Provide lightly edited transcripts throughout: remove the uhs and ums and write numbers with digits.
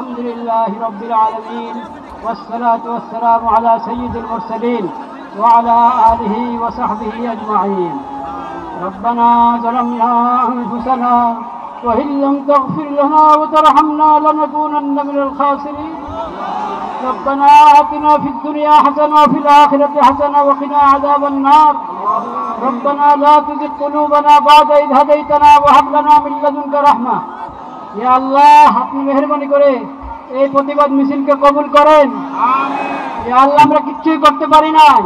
الحمد لله رب العالمين والصلاة والسلام على سيد المرسلين وعلى آله وصحبه أجمعين. ربنا ظلمنا أنفسنا وإن لم تغفر لنا وترحمنا لنكونن من الخاسرين. ربنا آتنا في الدنيا حسنة وفي الآخرة حسنة وقنا عذاب النار. ربنا لا تزغ قلوبنا بعد إذ هديتنا وهب لنا من لدنك رحمة. يا الله আপনি মেহেরবানি করে এই প্রতিবাদ মিছিলকে কবুল করেন। আমিন। ইয়া আল্লাহ আমরা কিচ্ছুই করতে পারি নাই,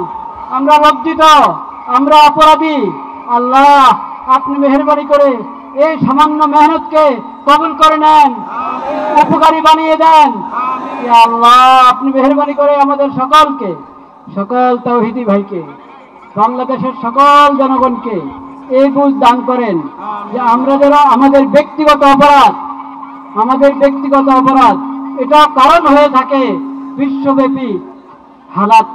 আমরা লজ্জিত, আমরা অপরাধী। আল্লাহ আপনি মেহেরবানি করে এই সামান্য মেহনতকে কবুল করে নেন, উপকারী বানিয়ে দেন। ইয়া আল্লাহ আপনি মেহেরবানি করে আমাদের সকলকে, সকল তাওহীদি ভাইকে, বাংলাদেশের সকল জনগণকে এই বুঝ দান করেন যে আমরা যারা আমাদের ব্যক্তিগত অপরাধ এটা কারণ হয়ে থাকে বিশ্বব্যাপী হালাত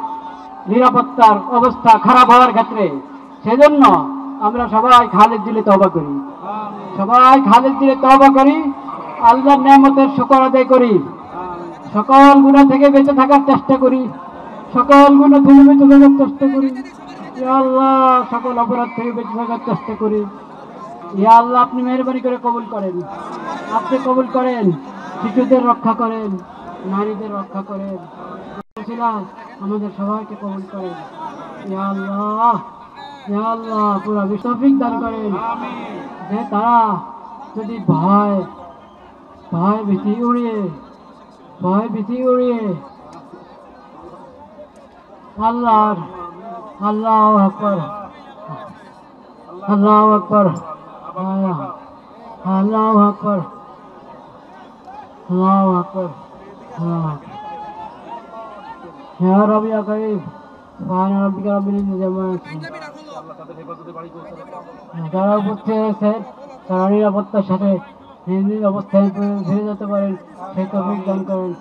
নিরাপত্তার অবস্থা খারাপ হওয়ার ক্ষেত্রে। সেজন্য আমরা সবাই খালেদ দিলে তওবা করি, আল্লাহর নেয়ামতের শুকর আদায় করি, সকল গুনাহ থেকে বেঁচে থাকার চেষ্টা করি, সকল গুনাহ থেকে বেঁচে থাকার চেষ্টা করি। ইয়া আল্লাহ সকল অপরাধ থেকে বেঁচে থাকার চেষ্টা করি। ইয়া আল্লাহ আপনি মেহেরবানি করে কবুল করেন, আপনি কবুল করেন, শিশুদের রক্ষা করেন, নারীদের রক্ষা করেন, আমাদের সবাইকে কবুল করেন। ইয়া আল্লাহ পুরা বিশ্বফিক দান করেন যে তারা যদি ভয় ভীতি উড়িয়ে আল্লাহু আকবার ইয়া রাব্বি ইয়া কারীম সুবহান রাব্বিকা রাব্বিল ইজ্জাতি আম্মা ইয়াসিফুন। যারা উপস্থিত হয়েছে তারা নিরাপত্তার সাথে নিজ অবস্থায় ফিরে যেতে পারেন সেই তৌফিক দান করেন।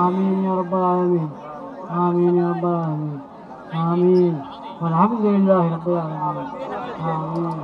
আমিন ইয়া রাব্বাল আলামিন, আমিন ইয়া রাব্বাল আলামিন, আমিন। আলহামদুলিল্লাহি রাব্বিল আলামিন, আমিন।